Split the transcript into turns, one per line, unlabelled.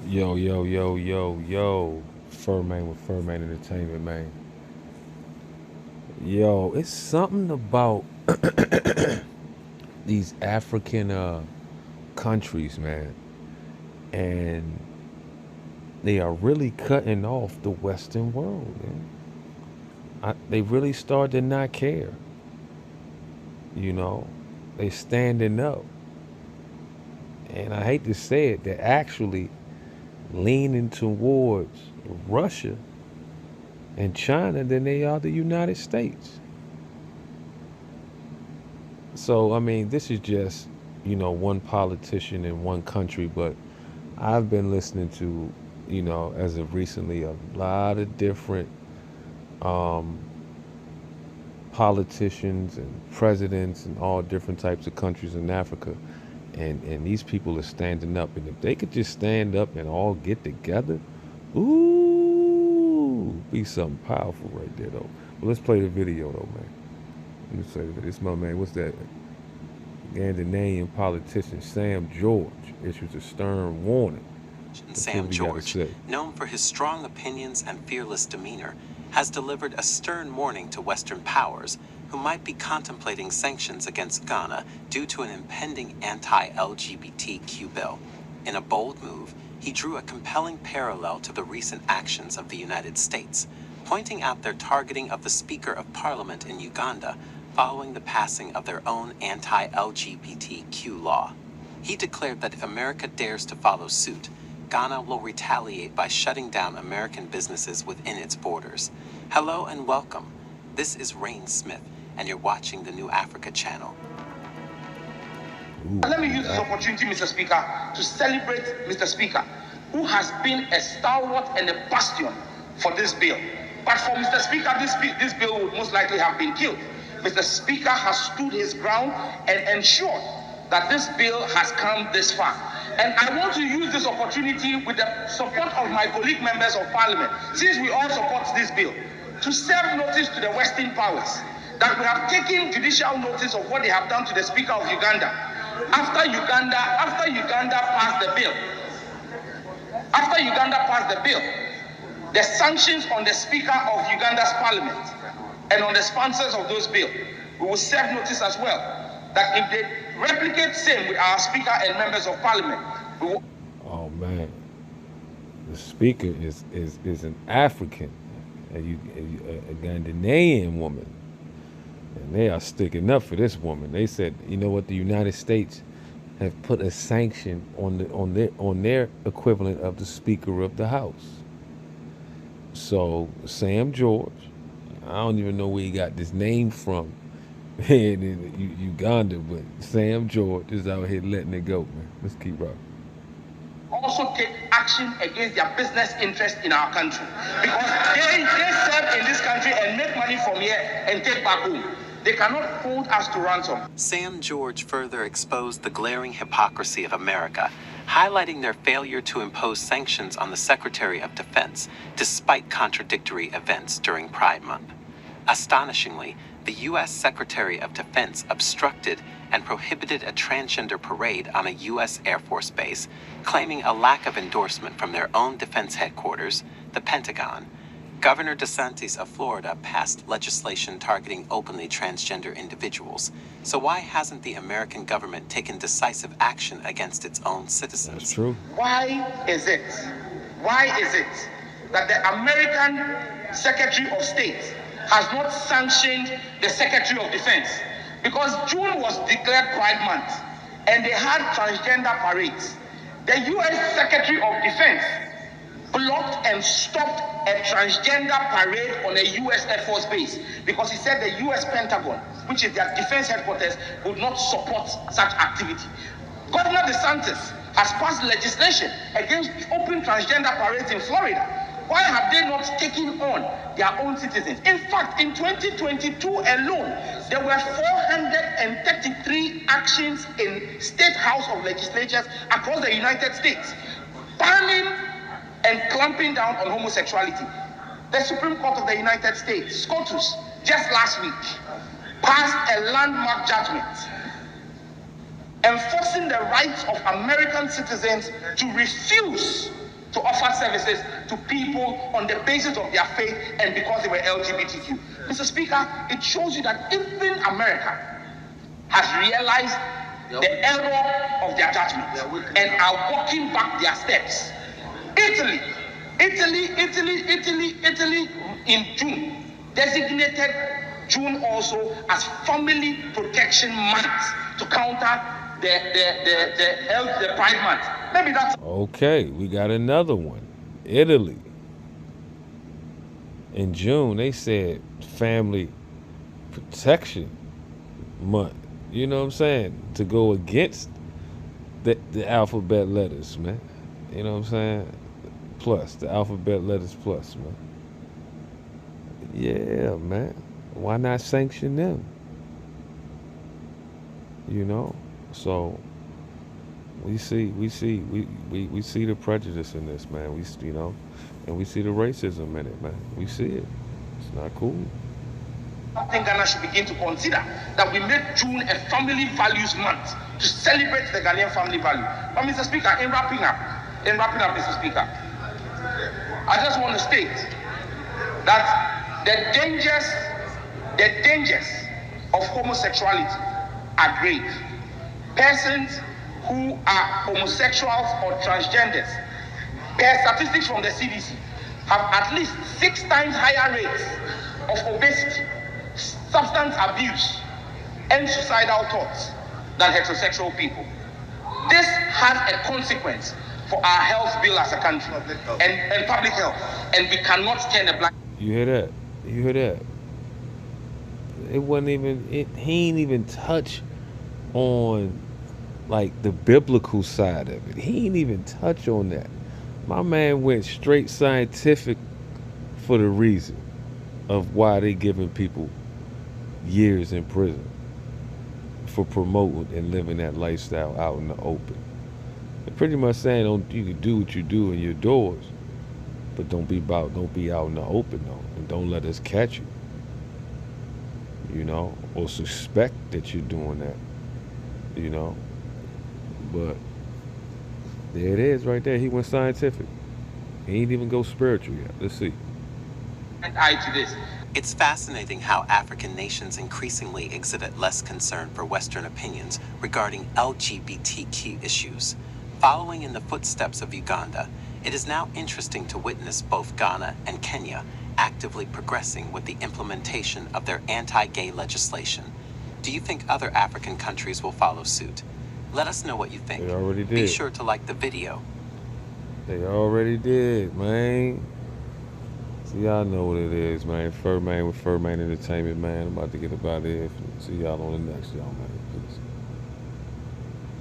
Yo, yo, yo, yo, yo. Furman with Furman Entertainment, man. Yo, it's something about these African countries, man. And they are really cutting off the Western world, man. They really start to not care, you know. They standing up. And I hate to say it, they're actually leaning towards Russia and China than they are the United States. So, I mean, this is just, one politician in one country, but I've been listening to, as of recently, a lot of different um, politicians and presidents and all different types of countries in Africa. And these people are standing up. And if they could just stand up and all get together, ooh, be something powerful right there, though. But let's play the video, though, man. Let me say this, my man. What's that? Ghanaian politician Sam George issues a stern warning.
Sam Gearge, known for his strong opinions and fearless demeanor, has delivered a stern warning to Western powers who might be contemplating sanctions against Ghana due to an impending anti-LGBTQ bill. In a bold move, he drew a compelling parallel to the recent actions of the United States, pointing out their targeting of the Speaker of Parliament in Uganda following the passing of their own anti-LGBTQ law. He declared that if America dares to follow suit, Ghana will retaliate by shutting down American businesses within its borders. Hello and welcome. This is Rain Smith, and you're watching the New Africa channel.
Let me use this opportunity, Mr. Speaker, to celebrate Mr. Speaker, who has been a stalwart and a bastion for this bill. But for Mr. Speaker, this bill would most likely have been killed. Mr. Speaker has stood his ground and ensured that this bill has come this far. And I want to use this opportunity with the support of my colleague members of Parliament, since we all support this bill, to serve notice to the Western powers that we have taken judicial notice of what they have done to the Speaker of Uganda. After Uganda passed the bill, the sanctions on the Speaker of Uganda's Parliament and on the sponsors of those bills, we will serve notice as well that if they replicate same with our Speaker and members of Parliament, we will.
Oh man, the Speaker is an African, a Ghanaian woman, and they are sticking up for this woman. They said, you know what, the United States have put a sanction on their equivalent of the Speaker of the House. So Sam George, I don't even know where he got this name from in Uganda, but Sam George is out here letting it go, man. Let's keep rocking.
Also take action against their business interest in our country, because they serve in this country and make money from here and take back home. They cannot hold us to ransom.
Sam George further exposed the glaring hypocrisy of America, highlighting their failure to impose sanctions on the Secretary of Defense despite contradictory events during Pride Month. Astonishingly, the U.S. Secretary of Defense obstructed and prohibited a transgender parade on a U.S. Air Force base, claiming a lack of endorsement from their own defense headquarters, the Pentagon. Governor DeSantis of Florida passed legislation targeting openly transgender individuals. So why hasn't the American government taken decisive action against its own citizens?
That's true.
Why is it that the American Secretary of State has not sanctioned the Secretary of Defense? Because June was declared Pride Month and they had transgender parades. The U.S. Secretary of Defense blocked and stopped a transgender parade on a U.S. Air Force base because he said the U.S. Pentagon, which is their defense headquarters, would not support such activity. Governor DeSantis has passed legislation against open transgender parades in Florida. Why have they not taken on their own citizens? In fact, in 2022 alone, there were 433 actions in State House of Legislatures across the United States, banning and clamping down on homosexuality. The Supreme Court of the United States, SCOTUS, just last week, passed a landmark judgment enforcing the rights of American citizens to refuse to offer services to people on the basis of their faith and because they were LGBTQ. Mr. Speaker, it shows you that even America has realized the error of their judgment and are walking back their steps. Italy in June designated June also as Family Protection Month to counter the Pride Month. Maybe that's
okay. We got another one. Italy. In June, they said Family Protection Month. You know what I'm saying? To go against the alphabet letters, man. You know what I'm saying? Plus, the alphabet letters plus, man. Yeah, man. Why not sanction them? You know? So we see the prejudice in this, man. And we see the racism in it, man. We see it. It's not cool.
I think Ghana should begin to consider that we make June a family values month to celebrate the Ghanaian family value. But Mr. Speaker, in wrapping up, Mr. Speaker, I just want to state that the dangers of homosexuality are grave. Persons who are homosexuals or transgenders, per statistics from the CDC, have at least 6 times higher rates of obesity, substance abuse, and suicidal thoughts than heterosexual people. This has a consequence for our health bill as a country and public health, and we cannot turn a blind.
You hear that? You hear that? It wasn't even. He ain't even touch on like the biblical side of it. He ain't even touch on that. My man went straight scientific for the reason of why they giving people years in prison for promoting and living that lifestyle out in the open. They're pretty much saying you can do what you do in your doors, but don't be out in the open though, and don't let us catch you. You know, or suspect that you're doing that. You know, but there it is right there. He went scientific. He ain't even go spiritual yet. Let's see.
And I to this.
It's fascinating how African nations increasingly exhibit less concern for Western opinions regarding LGBTQ issues. Following in the footsteps of Uganda, it is now interesting to witness both Ghana and Kenya actively progressing with the implementation of their anti-gay legislation. Do you think other African countries will follow suit? Let us know what you think.
They already did.
Be sure to like the video.
They already did, man. So y'all know what it is, man. Furman with Furman Entertainment, man. I'm about to get up out of here. See y'all on the next, y'all, man. Peace.